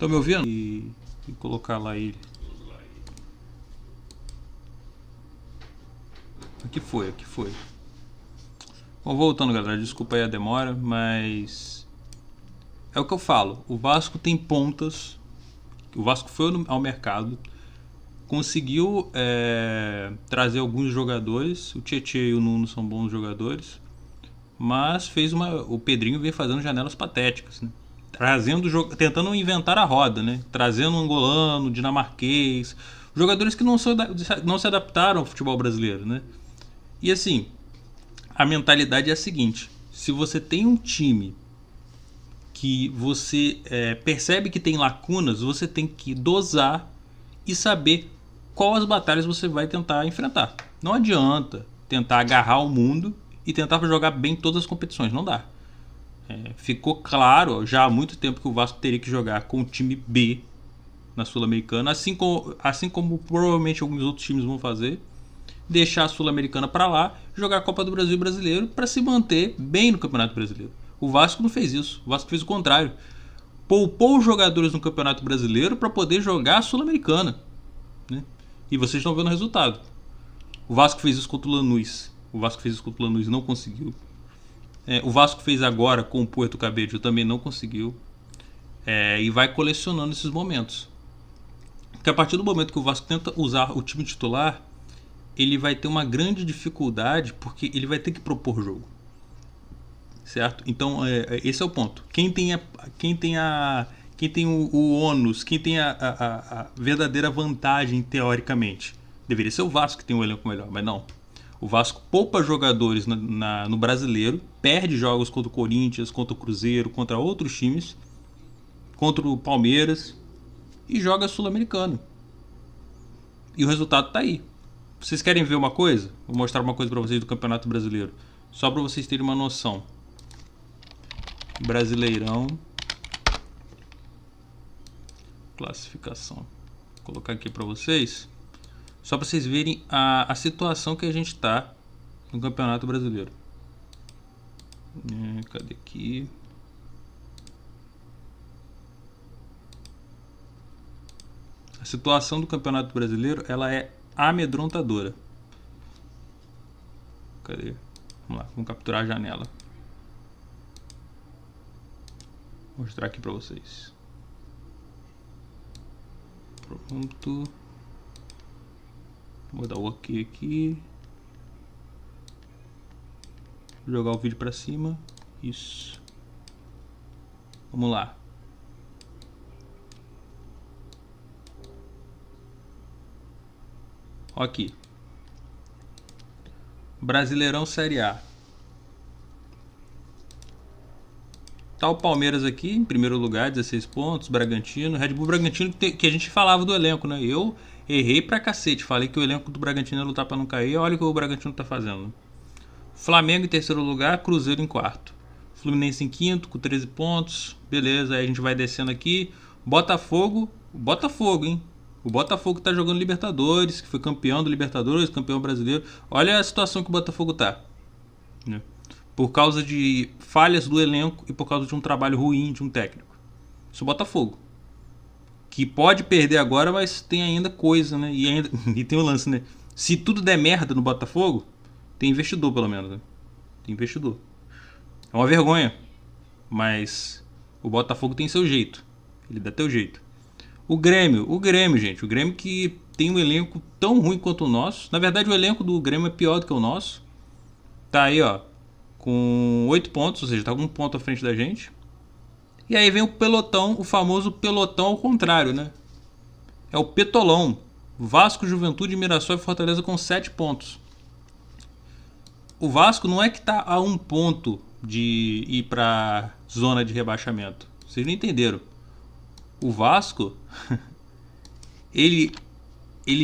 Estão me ouvindo? E colocar lá ele. Aqui foi. Bom, voltando, galera, desculpa aí a demora, mas é o que eu falo. O Vasco tem pontas. O Vasco foi ao mercado, conseguiu trazer alguns jogadores. O Tietê e o Nuno são bons jogadores, mas o Pedrinho vem fazendo janelas patéticas, né? Tentando inventar a roda, né? Trazendo um angolano, dinamarquês, jogadores que não se adaptaram ao futebol brasileiro, né? E assim, a mentalidade é a seguinte: se você tem um time que você percebe que tem lacunas, você tem que dosar e saber qual as batalhas você vai tentar enfrentar. Não adianta tentar agarrar o mundo e tentar jogar bem todas as competições, não dá. Ficou claro já há muito tempo que o Vasco teria que jogar com o time B na Sul-Americana, assim como provavelmente alguns outros times vão fazer, deixar a Sul-Americana para lá, jogar a Copa do Brasil e Brasileiro para se manter bem no Campeonato Brasileiro. O Vasco não fez isso, o Vasco fez o contrário. Poupou os jogadores no Campeonato Brasileiro para poder jogar a Sul-Americana, né? E vocês estão vendo o resultado. O Vasco fez isso contra o Lanús. O Vasco fez isso contra o Lanús e não conseguiu. O Vasco fez agora com o Puerto Cabello, também não conseguiu. E vai colecionando esses momentos. Porque a partir do momento que o Vasco tenta usar o time titular, ele vai ter uma grande dificuldade, porque ele vai ter que propor jogo. Certo? Então, esse é o ponto. Quem tem o ônus, quem tem a verdadeira vantagem, teoricamente, deveria ser o Vasco, que tem um elenco melhor, mas não. O Vasco poupa jogadores no Brasileiro, perde jogos contra o Corinthians, contra o Cruzeiro, contra outros times, contra o Palmeiras, e joga Sul-Americano. E o resultado tá aí. Vocês querem ver uma coisa? Vou mostrar uma coisa para vocês do Campeonato Brasileiro, só para vocês terem uma noção. Brasileirão, classificação. Vou colocar aqui para vocês, só para vocês verem a situação que a gente está no Campeonato Brasileiro. Cadê aqui? A situação do Campeonato Brasileiro, ela é amedrontadora. Cadê? Vamos lá, vamos capturar a janela. Vou mostrar aqui para vocês. Pronto. Vou dar o OK aqui. Vou jogar o vídeo para cima. Isso. Vamos lá. Aqui. Brasileirão Série A. Tá o Palmeiras aqui em primeiro lugar, 16 pontos. Bragantino, Red Bull Bragantino, que a gente falava do elenco, né? Eu errei pra cacete. Falei que o elenco do Bragantino ia lutar pra não cair. Olha o que o Bragantino tá fazendo. Flamengo em terceiro lugar, Cruzeiro em quarto. Fluminense em quinto, com 13 pontos. Beleza, aí a gente vai descendo aqui. Botafogo, hein? O Botafogo tá jogando Libertadores, que foi campeão do Libertadores, campeão brasileiro. Olha a situação que o Botafogo tá, né? Por causa de falhas do elenco e por causa de um trabalho ruim de um técnico. Isso é o Botafogo, que pode perder agora, mas tem ainda coisa, né? E tem o lance, né? Se tudo der merda no Botafogo, tem investidor pelo menos, né? Tem investidor. É uma vergonha, mas o Botafogo tem seu jeito. Ele dá teu jeito. O Grêmio, gente. O Grêmio que tem um elenco tão ruim quanto o nosso. Na verdade, o elenco do Grêmio é pior do que o nosso. Tá aí, ó, com 8 pontos, ou seja, tá com 1 ponto à frente da gente. E aí vem o pelotão, o famoso pelotão ao contrário, né? É o petolão. Vasco, Juventude, Mirassol e Fortaleza com 7 pontos. O Vasco não é que tá a 1 ponto de ir pra zona de rebaixamento. Vocês não entenderam. O Vasco, ele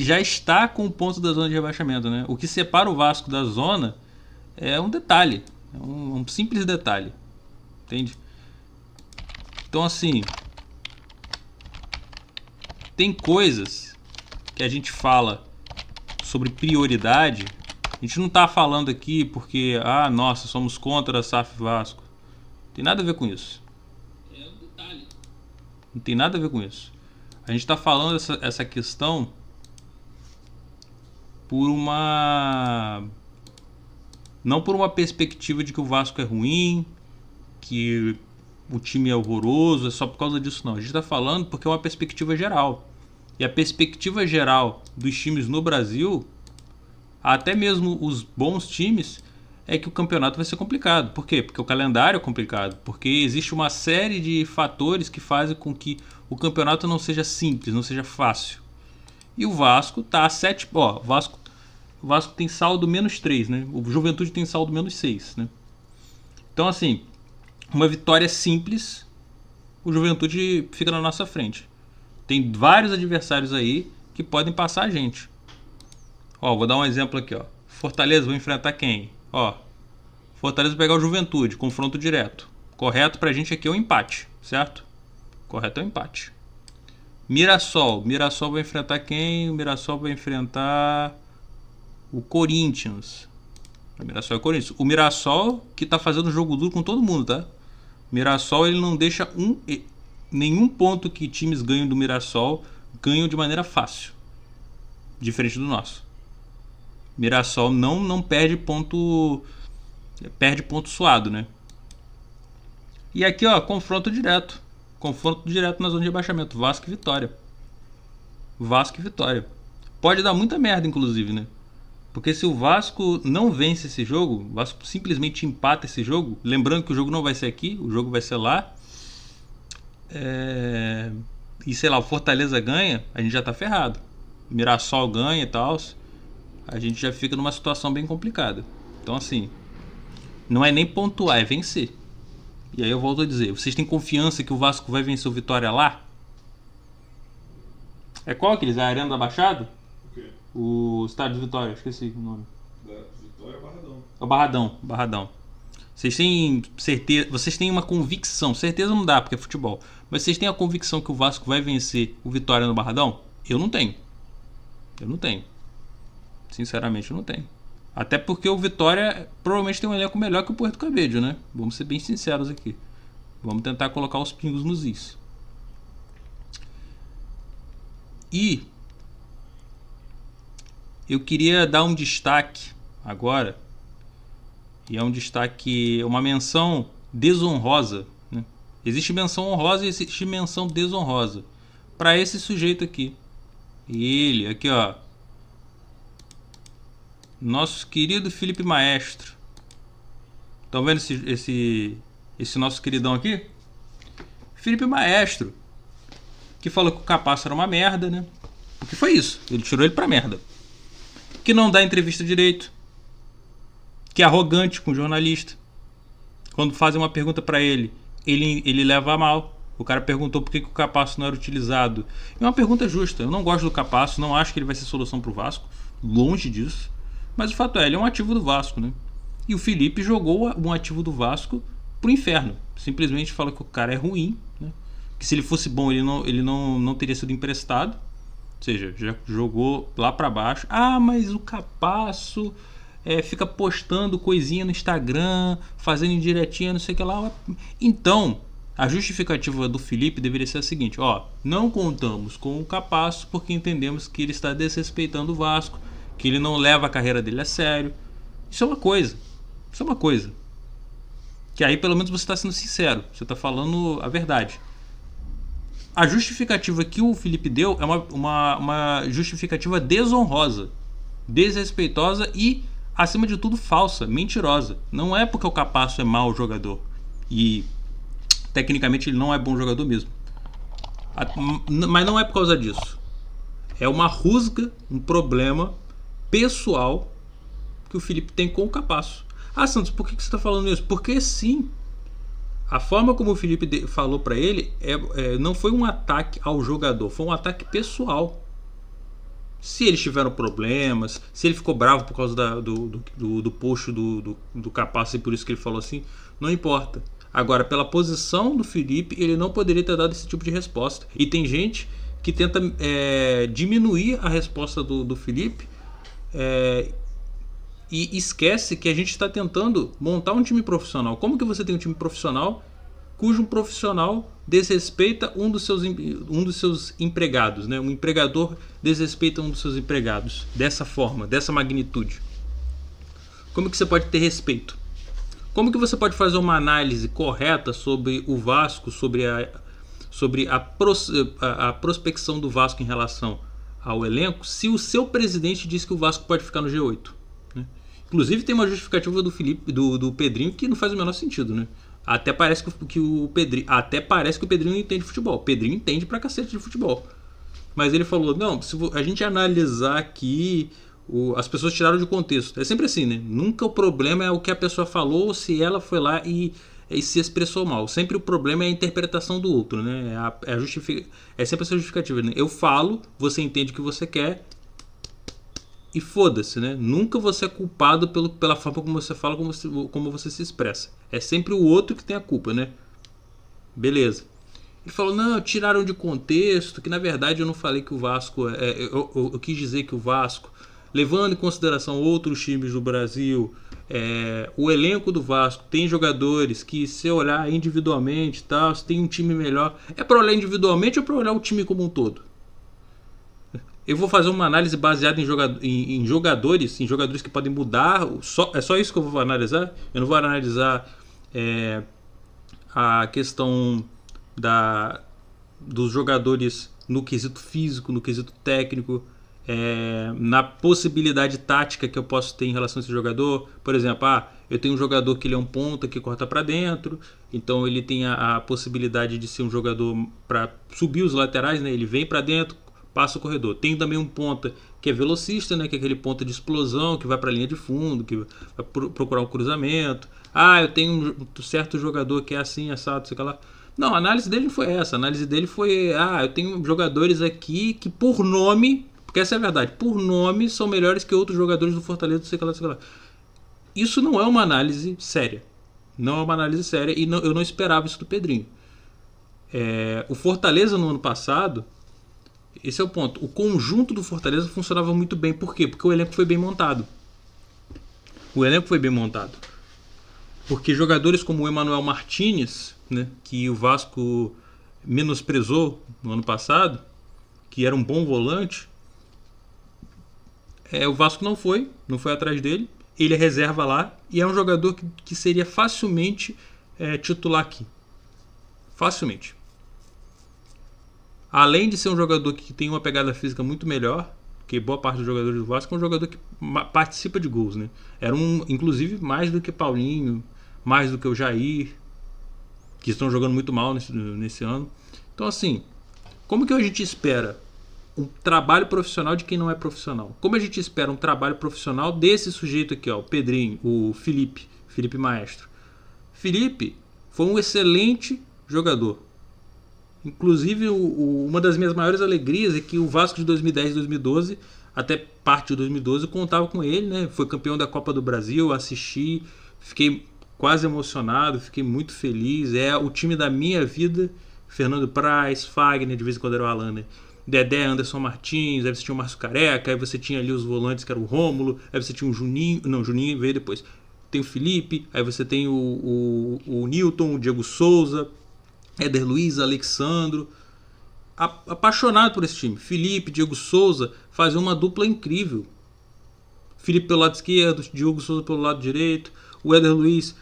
já está com o ponto da zona de rebaixamento, né? O que separa o Vasco da zona é um detalhe, é um simples detalhe, entende? Então, assim, tem coisas que a gente fala sobre prioridade. A gente não está falando aqui porque, nossa, somos contra a SAF Vasco. Não tem nada a ver com isso. É um detalhe. Não tem nada a ver com isso. A gente está falando essa questão por uma... Não por uma perspectiva de que o Vasco é ruim, que o time é horroroso, é só por causa disso não. A gente está falando porque é uma perspectiva geral. E a perspectiva geral dos times no Brasil, até mesmo os bons times, é que o campeonato vai ser complicado. Por quê? Porque o calendário é complicado. Porque existe uma série de fatores que fazem com que o campeonato não seja simples, não seja fácil. E o Vasco tá a 7... Ó, o Vasco tem saldo -3, né? O Juventude tem saldo -6, né? Então, assim, uma vitória simples, o Juventude fica na nossa frente. Tem vários adversários aí que podem passar a gente. Ó, vou dar um exemplo aqui, ó. Fortaleza vai enfrentar quem? Ó, Fortaleza vai pegar o Juventude, confronto direto. Correto pra gente aqui é o empate, certo? Correto é o empate. Mirassol vai enfrentar quem? O Mirassol vai enfrentar o Corinthians. O Mirassol é o Corinthians. O Mirassol que tá fazendo jogo duro com todo mundo, tá? O Mirassol, ele não deixa nenhum ponto que times ganham do Mirassol ganham de maneira fácil. Diferente do nosso. Mirassol não perde ponto. Perde ponto suado, né? E aqui, ó, confronto direto. Confronto direto na zona de rebaixamento. Vasco e Vitória. Vasco e Vitória. Pode dar muita merda, inclusive, né? Porque se o Vasco não vence esse jogo, o Vasco simplesmente empata esse jogo, lembrando que o jogo não vai ser aqui, o jogo vai ser lá. E sei lá, o Fortaleza ganha, a gente já tá ferrado. O Mirassol ganha e tal, a gente já fica numa situação bem complicada. Então, assim, não é nem pontuar, é vencer. E aí eu volto a dizer, vocês têm confiança que o Vasco vai vencer o Vitória lá? É qual aqueles? A Arena da Baixada? O quê? O Estádio Vitória, esqueci o nome. Da Vitória Barradão. É o Barradão. Vocês têm certeza, vocês têm uma convicção, certeza não dá porque é futebol, mas vocês têm a convicção que o Vasco vai vencer o Vitória no Barradão? Eu não tenho. Sinceramente, eu não tenho. Até porque o Vitória provavelmente tem um elenco melhor que o Puerto Cabello, né? Vamos ser bem sinceros aqui. Vamos tentar colocar os pingos nos is. E eu queria dar um destaque agora, e é um destaque, uma menção desonrosa, né? Existe menção honrosa e existe menção desonrosa para esse sujeito aqui. Ele, aqui ó, nosso querido Felipe Maestro. Estão vendo esse nosso queridão aqui? Felipe Maestro, que falou que o Capasso era uma merda, né? Porque foi isso, ele tirou ele pra merda. Que não dá entrevista direito, que é arrogante com o jornalista. Quando fazem uma pergunta pra ele, ele leva a mal. O cara perguntou por que o Capasso não era utilizado. É uma pergunta justa. Eu não gosto do Capasso, não acho que ele vai ser solução pro Vasco, longe disso. Mas o fato é, ele é um ativo do Vasco, né? E o Felipe jogou um ativo do Vasco pro inferno. Simplesmente fala que o cara é ruim, né? Que se ele fosse bom, ele não teria sido emprestado. Ou seja, já jogou lá pra baixo. Ah, mas o Capasso fica postando coisinha no Instagram, fazendo indiretinha, não sei o que lá. Então, a justificativa do Felipe deveria ser a seguinte: ó, não contamos com o Capasso porque entendemos que ele está desrespeitando o Vasco, que ele não leva a carreira dele a sério. Isso é uma coisa. Que aí pelo menos você está sendo sincero, você está falando a verdade. A justificativa que o Felipe deu é uma justificativa desonrosa, desrespeitosa e, acima de tudo, falsa, mentirosa. Não é porque o Capasso é mau jogador e tecnicamente ele não é bom jogador mesmo. Mas não é por causa disso. É uma rusga, um problema pessoal que o Felipe tem com o Capasso. Ah, Santos, por que você está falando isso? Porque sim. A forma como o Felipe falou pra ele não foi um ataque ao jogador, foi um ataque pessoal. Se eles tiveram problemas, se ele ficou bravo por causa do post do Capasso e por isso que ele falou assim, não importa. Agora, pela posição do Felipe, ele não poderia ter dado esse tipo de resposta. E tem gente que tenta diminuir a resposta do Felipe e esquece que a gente está tentando montar um time profissional. Como que você tem um time profissional cujo um profissional desrespeita um dos seus empregados, né? Um empregador desrespeita um dos seus empregados dessa forma, dessa magnitude. Como que você pode ter respeito? Como que você pode fazer uma análise correta sobre o Vasco, sobre a prospecção do Vasco em relação ao elenco, se o seu presidente diz que o Vasco pode ficar no G8? Né? Inclusive tem uma justificativa do Pedrinho que não faz o menor sentido, né? Até parece que o Pedrinho não entende futebol. O Pedrinho entende pra cacete de futebol. Mas ele falou, não, se a gente analisar aqui, as pessoas tiraram de contexto. É sempre assim, né? Nunca o problema é o que a pessoa falou, se ela foi lá e se expressou mal. Sempre o problema é a interpretação do outro, né? É sempre essa justificativa, né? Eu falo, você entende o que você quer e foda-se, né? Nunca você é culpado pela forma como você fala, como você se expressa. É sempre o outro que tem a culpa, né? Beleza. Ele falou, não, tiraram de contexto, que na verdade eu não falei que o Vasco... eu quis dizer que o Vasco, levando em consideração outros times do Brasil, o elenco do Vasco tem jogadores que, se olhar individualmente, tal, se tem um time melhor, é para olhar individualmente ou para olhar o time como um todo? Eu vou fazer uma análise baseada em jogadores que podem mudar. É só isso que eu vou analisar? Eu não vou analisar a questão dos jogadores no quesito físico, no quesito técnico, na possibilidade tática que eu posso ter em relação a esse jogador. Por exemplo, eu tenho um jogador que ele é um ponta que corta para dentro, então ele tem a possibilidade de ser um jogador para subir os laterais, né? Ele vem para dentro, passa o corredor. Tem também um ponta que é velocista, né? Que é aquele ponta de explosão, que vai para a linha de fundo, que vai procurar um cruzamento. Eu tenho um certo jogador que é assim, assado, sei lá. Não, a análise dele não foi essa. A análise dele foi, eu tenho jogadores aqui que por nome, porque essa é a verdade, por nome são melhores que outros jogadores do Fortaleza, sei lá. Isso não é uma análise séria. Não é uma análise séria e eu não esperava isso do Pedrinho. O Fortaleza no ano passado, esse é o ponto. O conjunto do Fortaleza funcionava muito bem. Por quê? Porque o elenco foi bem montado. Porque jogadores como o Emmanuel Martinez, né, que o Vasco menosprezou no ano passado, que era um bom volante, o Vasco não foi atrás dele. Ele é reserva lá e é um jogador que seria facilmente titular aqui. Facilmente. Além de ser um jogador que tem uma pegada física muito melhor que boa parte dos jogadores do Vasco, é um jogador que participa de gols, né? Inclusive mais do que Paulinho, mais do que o Jair, que estão jogando muito mal nesse ano. Então, assim, como que a gente espera um trabalho profissional de quem não é profissional? Como a gente espera um trabalho profissional desse sujeito aqui, o Pedrinho, o Felipe Maestro? Felipe foi um excelente jogador. Inclusive, uma das minhas maiores alegrias é que o Vasco de 2010 e 2012, até parte de 2012, contava com ele, né? Foi campeão da Copa do Brasil, assisti, fiquei quase emocionado, fiquei muito feliz. É o time da minha vida. Fernando Praz, Fagner, de vez em quando era o Alan, né? Dedé, Anderson Martins, aí você tinha o Márcio Careca, aí você tinha ali os volantes que era o Rômulo, aí você tinha o Juninho, não, o Juninho veio depois. Tem o Felipe, aí você tem o Newton, o Diego Souza, Éder Luiz, Alexandro. Apaixonado por esse time. Felipe, Diego Souza faziam uma dupla incrível. Felipe pelo lado esquerdo, Diego Souza pelo lado direito, o Éder Luiz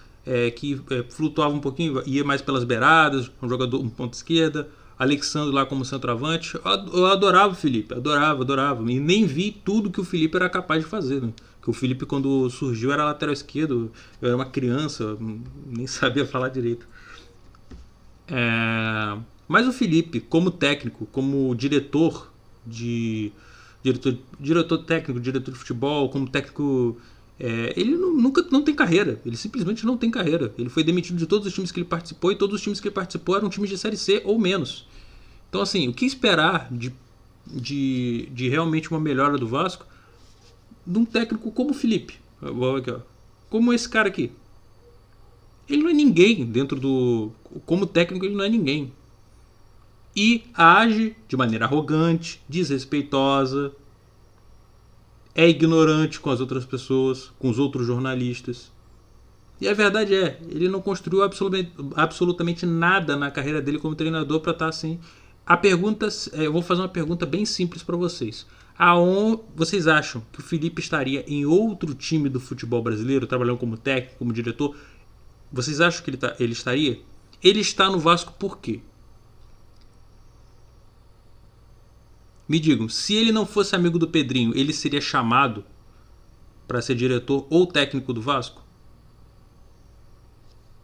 que flutuava um pouquinho, ia mais pelas beiradas, um jogador, um ponta esquerda, Alexandre lá como centroavante. Eu adorava o Felipe, adorava. E nem vi tudo que o Felipe era capaz de fazer, né? Que o Felipe, quando surgiu, era lateral esquerdo. Eu era uma criança, nem sabia falar direito. Mas o Felipe, como técnico, como diretor técnico, diretor de futebol, como técnico, ele nunca não tem carreira. Ele simplesmente não tem carreira. Ele foi demitido de todos os times que ele participou e todos os times que ele participou eram times de Série C ou menos. Então, assim, o que esperar de realmente uma melhora do Vasco de um técnico como o Felipe? Como esse cara aqui. Ele não é ninguém como técnico, ele não é ninguém. E age de maneira arrogante, desrespeitosa, é ignorante com as outras pessoas, com os outros jornalistas. E a verdade é, ele não construiu absolutamente nada na carreira dele como treinador para estar assim. A pergunta, eu vou fazer uma pergunta bem simples para vocês. Aonde vocês acham que o Felipe estaria em outro time do futebol brasileiro, trabalhando como técnico, como diretor? Vocês acham que ele estaria? Ele está no Vasco por quê? Me digam, se ele não fosse amigo do Pedrinho, ele seria chamado para ser diretor ou técnico do Vasco?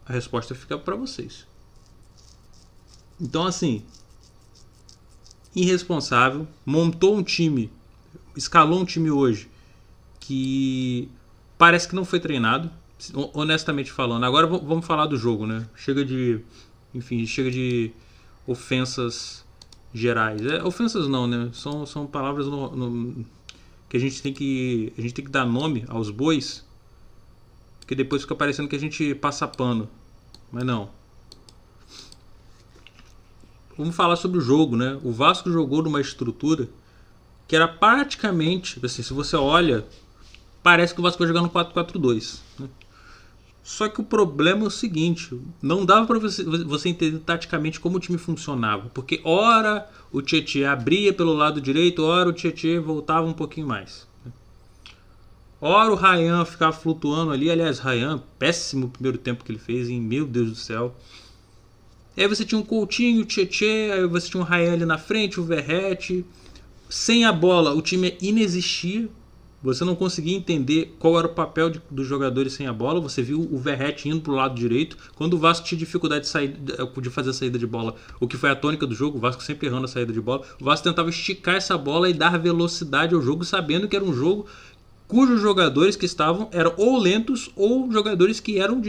A resposta fica para vocês. Então, assim, irresponsável, montou um time, escalou um time hoje que parece que não foi treinado, honestamente falando. Agora vamos falar do jogo, né? Chega de ofensas gerais. Ofensas não, né? São palavras que a gente tem que dar nome aos bois, porque depois fica parecendo que a gente passa pano. Mas não. Vamos falar sobre o jogo, né? O Vasco jogou numa estrutura que era praticamente, assim, se você olha, parece que o Vasco vai jogar no 4-4-2, né? Só que o problema é o seguinte, não dava para você entender taticamente como o time funcionava, porque ora o Tietê abria pelo lado direito, ora o Tietê voltava um pouquinho mais. Ora o Ryan ficava flutuando ali, aliás, Ryan, péssimo primeiro tempo que ele fez, hein? Meu Deus do céu. Aí você tinha um Coutinho, o Tietê, aí você tinha um Ryan ali na frente, o Verratti. Sem a bola, o time inexistia. Você não conseguia entender qual era o papel dos jogadores sem a bola. Você viu o Verratti indo para o lado direito. Quando o Vasco tinha dificuldade de fazer a saída de bola, o que foi a tônica do jogo, o Vasco sempre errando a saída de bola, o Vasco tentava esticar essa bola e dar velocidade ao jogo, sabendo que era um jogo cujos jogadores que estavam eram ou lentos ou jogadores que eram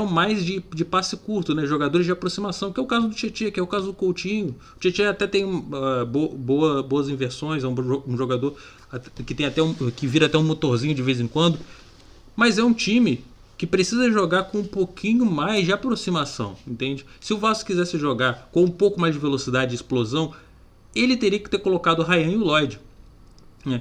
mais de passe curto, né? Jogadores de aproximação, que é o caso do Tietê, que é o caso do Coutinho. O Tietê até tem boas inversões, é um jogador que tem que vira até um motorzinho de vez em quando, mas é um time que precisa jogar com um pouquinho mais de aproximação, entende? Se o Vasco quisesse jogar com um pouco mais de velocidade e explosão, ele teria que ter colocado o Ryan e o Lloyd.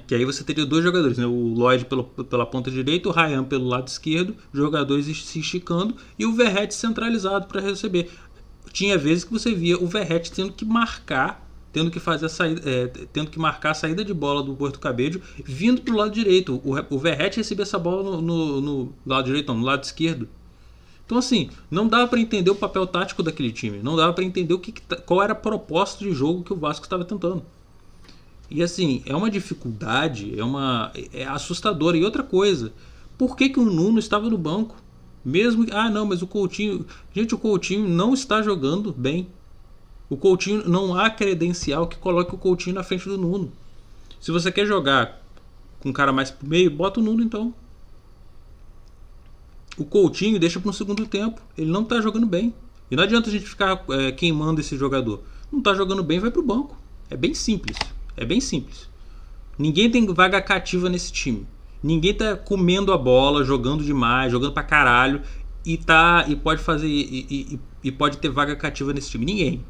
Que aí você teria dois jogadores, né? O Lloyd pela ponta direita, o Ryan pelo lado esquerdo, jogadores se esticando e o Verratti centralizado para receber. Tinha vezes que você via o Verratti tendo que marcar, tendo que fazer tendo que marcar a saída de bola do Porto Cabello vindo para o lado direito. O Verratti recebia essa bola no lado direito, não, no lado esquerdo. Então, assim, não dava para entender o papel tático daquele time, não dava para entender qual era a proposta de jogo que o Vasco estava tentando. E assim, é uma dificuldade, é assustadora. E outra coisa, por que o Nuno estava no banco? Mesmo, não, mas o Coutinho... Gente, o Coutinho não está jogando bem. O Coutinho, não há credencial que coloque o Coutinho na frente do Nuno. Se você quer jogar com um cara mais pro meio, bota o Nuno então. O Coutinho deixa para um segundo tempo. Ele não está jogando bem. E não adianta a gente ficar queimando esse jogador. Não está jogando bem, vai pro banco. É bem simples. É bem simples. Ninguém tem vaga cativa nesse time. Ninguém tá comendo a bola, jogando demais, jogando pra caralho e pode fazer e pode ter vaga cativa nesse time. Ninguém.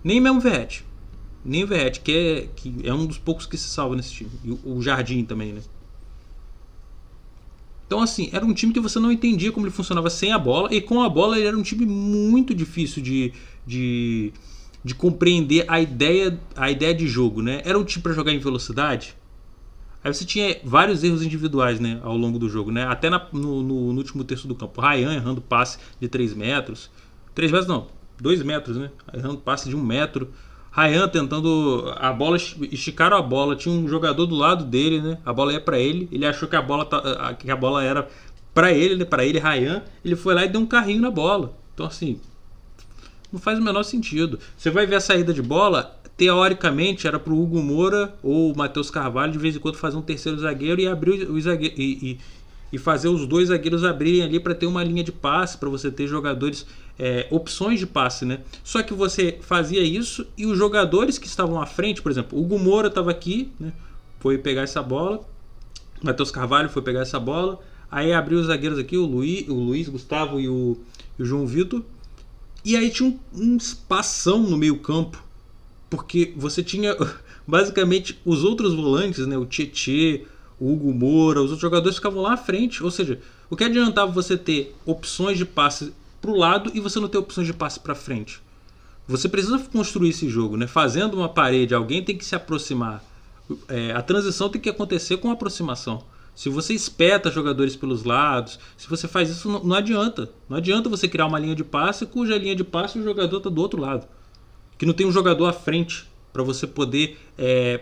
Nem mesmo o Verratti. Nem o Verratti, que é um dos poucos que se salva nesse time. E o Jardim também, né? Então, assim, era um time que você não entendia como ele funcionava sem a bola, e com a bola ele era um time muito difícil de compreender a ideia de jogo, né? Era um time para jogar em velocidade. Aí você tinha vários erros individuais, né, ao longo do jogo, né? Até no último terço do campo. Ryan errando passe de 3 metros. 3 metros não, 2 metros, né? Errando passe de 1 metro. Ryan tentando a bola, esticaram a bola. Tinha um jogador do lado dele, né? A bola ia para ele. Ele achou que a bola era para ele, né? Para ele, Ryan. Ele foi lá e deu um carrinho na bola. Então, assim, não faz o menor sentido. Você vai ver a saída de bola, teoricamente era pro Hugo Moura ou o Matheus Carvalho de vez em quando fazer um terceiro zagueiro e abrir o zagueiro e fazer os dois zagueiros abrirem ali para ter uma linha de passe, para você ter jogadores, opções de passe, né? Só que você fazia isso e os jogadores que estavam à frente, por exemplo, o Hugo Moura estava aqui, né? Foi pegar essa bola, o Matheus Carvalho foi pegar essa bola, aí abriu os zagueiros aqui, o Luiz Gustavo e o João Vitor. E aí tinha um espação no meio campo, porque você tinha basicamente os outros volantes, né? O Tietê, o Hugo Moura, os outros jogadores ficavam lá à frente. Ou seja, O que adiantava você ter opções de passe para o lado e você não ter opções de passe para frente? Você precisa construir esse jogo, né? Fazendo uma parede, alguém tem que se aproximar. A transição tem que acontecer com aproximação. Se você espeta jogadores pelos lados, se você faz isso, não adianta. Não adianta você criar uma linha de passe cuja linha de passe o jogador está do outro lado. Que não tem um jogador à frente para você poder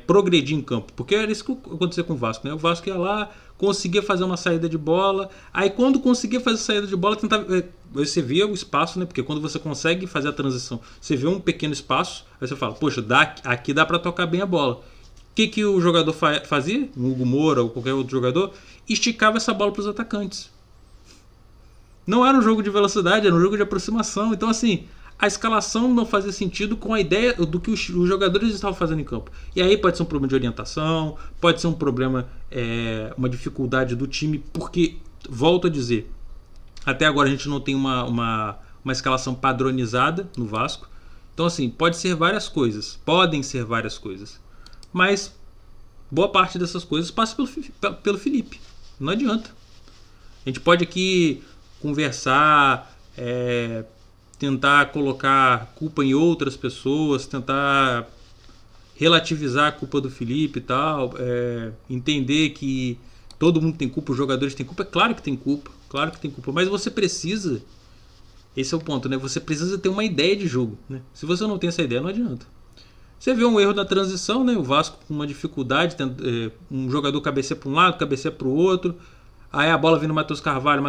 progredir em campo. Porque era isso que aconteceu com o Vasco, né? O Vasco ia lá, conseguia fazer uma saída de bola. Aí quando conseguia fazer a saída de bola, tentava, você via o espaço, né? Porque quando você consegue fazer a transição, você vê um pequeno espaço, aí você fala, poxa, aqui dá para tocar bem a bola. O que o jogador fazia? O Hugo Moura ou qualquer outro jogador, esticava essa bola para os atacantes. Não era um jogo de velocidade, era um jogo de aproximação. Então assim, a escalação não fazia sentido com a ideia do que os jogadores estavam fazendo em campo. E aí pode ser um problema de orientação, pode ser um problema, uma dificuldade do time, porque, volto a dizer, até agora a gente não tem uma escalação padronizada no Vasco. Então assim, podem ser várias coisas. Mas boa parte dessas coisas passa pelo Felipe. Não adianta. A gente pode aqui conversar, tentar colocar culpa em outras pessoas, tentar relativizar a culpa do Felipe e tal, entender que todo mundo tem culpa, os jogadores têm culpa. É claro que tem culpa, mas você precisa, esse é o ponto, né? Você precisa ter uma ideia de jogo, né? Se você não tem essa ideia, não adianta. Você vê um erro na transição, né? O Vasco com uma dificuldade, um jogador cabeceia para um lado, cabeceia para o outro. Aí a bola vem no Matheus Carvalho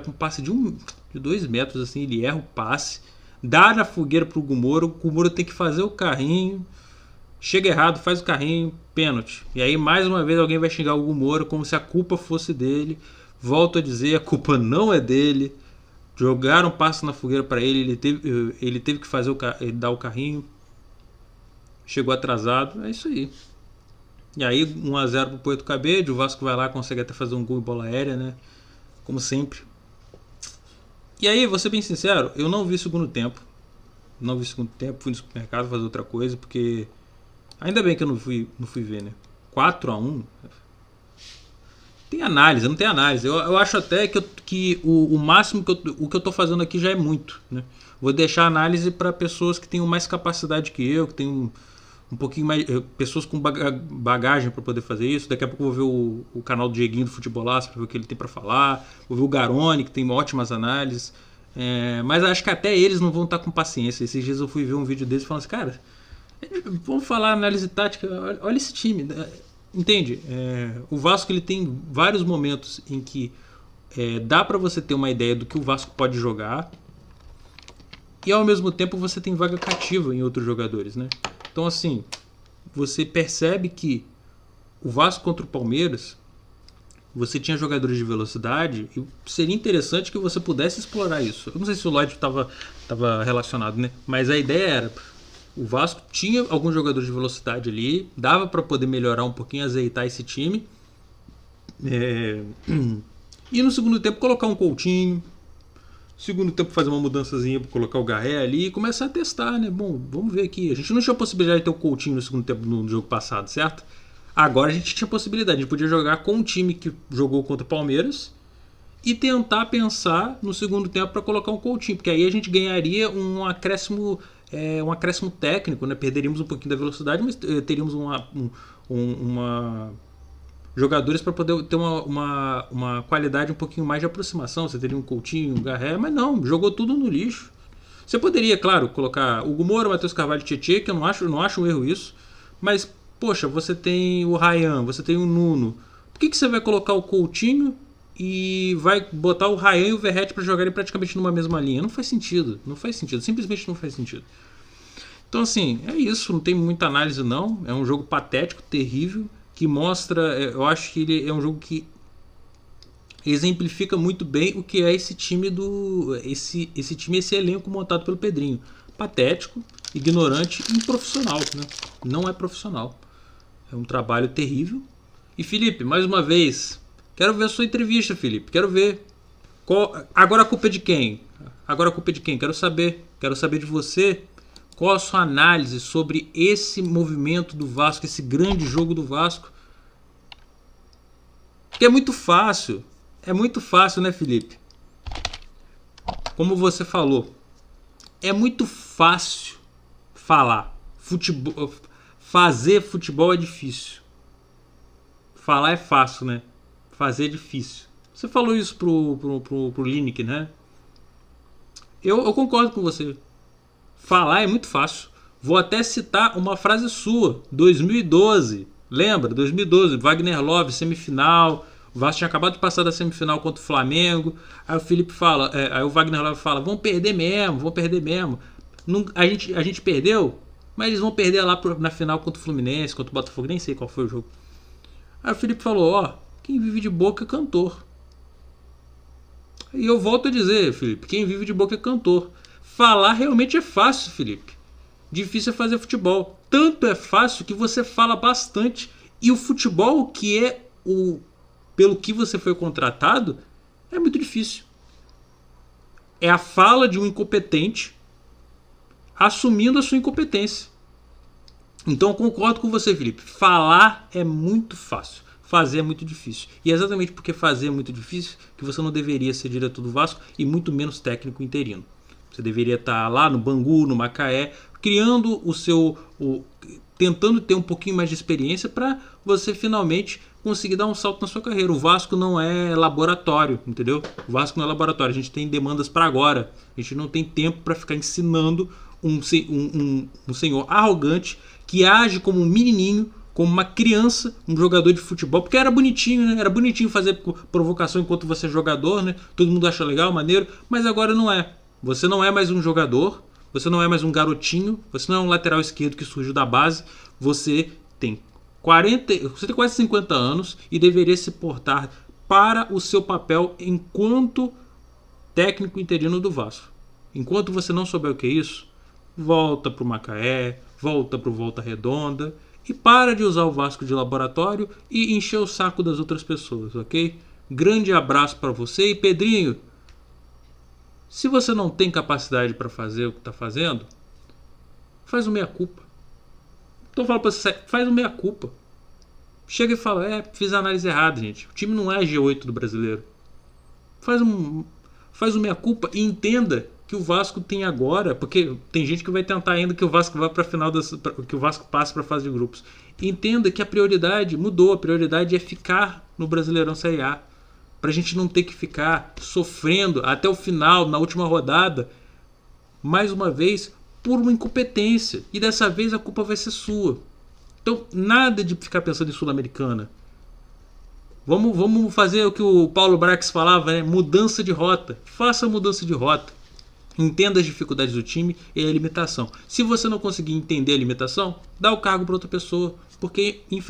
com um passe de 2 metros, assim, ele erra o passe, dá na fogueira pro Hugo Moura tem que fazer o carrinho, chega errado, faz o carrinho, pênalti. E aí mais uma vez alguém vai xingar o Hugo Moura como se a culpa fosse dele. Volto a dizer, a culpa não é dele. Jogaram um passe na fogueira para ele teve que fazer dar o carrinho. Chegou atrasado, é isso aí. E aí 1-0 pro Porto Cabede, o Vasco vai lá, consegue até fazer um gol em bola aérea, né? Como sempre. E aí, vou ser bem sincero, eu não vi segundo tempo. Fui no supermercado fazer outra coisa, porque ainda bem que eu não fui ver, né? 4-1. Tem análise, não tem análise. Eu acho até que o máximo o que eu tô fazendo aqui já é muito, né? Vou deixar a análise para pessoas que tenham mais capacidade que eu, que tenham um pouquinho mais, pessoas com bagagem para poder fazer isso. Daqui a pouco eu vou ver o canal do Dieguinho do Futebolaço para ver o que ele tem para falar. Vou ver o Garone, que tem ótimas análises. Mas acho que até eles não vão estar com paciência. Esses dias eu fui ver um vídeo deles falando assim, cara, vamos falar análise tática, olha esse time. Entende? O Vasco ele tem vários momentos em que dá para você ter uma ideia do que o Vasco pode jogar e ao mesmo tempo você tem vaga cativa em outros jogadores, né? Então assim, você percebe que o Vasco contra o Palmeiras, você tinha jogadores de velocidade e seria interessante que você pudesse explorar isso. Eu não sei se o Lloyd estava relacionado, né? Mas a ideia era, o Vasco tinha alguns jogadores de velocidade ali, dava para poder melhorar um pouquinho, azeitar esse time. E no segundo tempo colocar um Coutinho. Segundo tempo fazer uma mudançazinha para colocar o Garré ali e começar a testar, né? Bom, vamos ver aqui. A gente não tinha possibilidade de ter o Coutinho no segundo tempo no jogo passado, certo? Agora a gente tinha possibilidade. A gente podia jogar com um time que jogou contra o Palmeiras e tentar pensar no segundo tempo para colocar um Coutinho, porque aí a gente ganharia um acréscimo técnico, né? Perderíamos um pouquinho da velocidade, mas teríamos jogadores para poder ter uma qualidade um pouquinho mais de aproximação. Você teria um Coutinho, um Garré, mas não, jogou tudo no lixo. Você poderia, claro, colocar Hugo Moura, Matheus Carvalho e Tietê, que eu não acho um erro isso, mas, poxa, você tem o Ryan, você tem o Nuno. Por que você vai colocar o Coutinho e vai botar o Ryan e o Verratti para jogarem praticamente numa mesma linha? Não faz sentido, simplesmente não faz sentido. Então assim, é isso, não tem muita análise não, é um jogo patético, terrível, que mostra, eu acho que ele é um jogo que exemplifica muito bem o que é esse time esse elenco montado pelo Pedrinho. Patético, ignorante e improfissional, né? Não é profissional. É um trabalho terrível. E Felipe, mais uma vez, quero ver a sua entrevista, Felipe. Quero ver. Agora a culpa é de quem? Quero saber de você. Qual a sua análise sobre esse movimento do Vasco, esse grande jogo do Vasco? Que é muito fácil. É muito fácil, né, Felipe? Como você falou, é muito fácil falar. Fazer futebol é difícil. Falar é fácil, né? Fazer é difícil. Você falou isso pro Lineker, né? Eu concordo com você. Falar é muito fácil. Vou até citar uma frase sua, 2012. Lembra? 2012, Wagner Love, semifinal. O Vasco tinha acabado de passar da semifinal contra o Flamengo. Aí o Felipe fala, aí o Wagner Love fala, vão perder mesmo. A gente perdeu, mas eles vão perder lá na final contra o Fluminense, contra o Botafogo, nem sei qual foi o jogo. Aí o Felipe falou, quem vive de boca é cantor. E eu volto a dizer, Felipe, quem vive de boca é cantor. Falar realmente é fácil, Felipe. Difícil é fazer futebol. Tanto é fácil que você fala bastante. E o futebol, que é pelo que você foi contratado, é muito difícil. É a fala de um incompetente assumindo a sua incompetência. Então eu concordo com você, Felipe. Falar é muito fácil. Fazer é muito difícil. E é exatamente porque fazer é muito difícil que você não deveria ser diretor do Vasco e muito menos técnico interino. Você deveria estar lá no Bangu, no Macaé, criando tentando ter um pouquinho mais de experiência para você finalmente conseguir dar um salto na sua carreira. O Vasco não é laboratório, entendeu? O Vasco não é laboratório. A gente tem demandas para agora. A gente não tem tempo para ficar ensinando um senhor arrogante que age como um menininho, como uma criança, um jogador de futebol, porque era bonitinho, né? Era bonitinho fazer provocação enquanto você é jogador, né? Todo mundo acha legal, maneiro, mas agora não é. Você não é mais um jogador, você não é mais um garotinho, você não é um lateral esquerdo que surgiu da base, você tem quase 50 anos e deveria se portar para o seu papel enquanto técnico interino do Vasco. Enquanto você não souber o que é isso, volta para o Macaé, volta para o Volta Redonda e para de usar o Vasco de laboratório e encher o saco das outras pessoas, ok? Grande abraço para você e Pedrinho, se você não tem capacidade para fazer o que está fazendo, faz o meia-culpa. Então fala para você, faz o meia-culpa. Chega e fala, fiz a análise errada, gente. O time não é G8 do brasileiro. Faz o meia-culpa e entenda que o Vasco tem agora, porque tem gente que vai tentar ainda que o Vasco vá para a final, que o Vasco passe para a fase de grupos. Entenda que a prioridade mudou, a prioridade é ficar no Brasileirão Série A. Pra gente não ter que ficar sofrendo até o final, na última rodada, mais uma vez, por uma incompetência. E dessa vez a culpa vai ser sua. Então, nada de ficar pensando em Sul-Americana. Vamos fazer o que o Paulo Brax falava, né? Mudança de rota. Faça a mudança de rota. Entenda as dificuldades do time e a limitação. Se você não conseguir entender a limitação, dá o cargo para outra pessoa. Porque, infelizmente,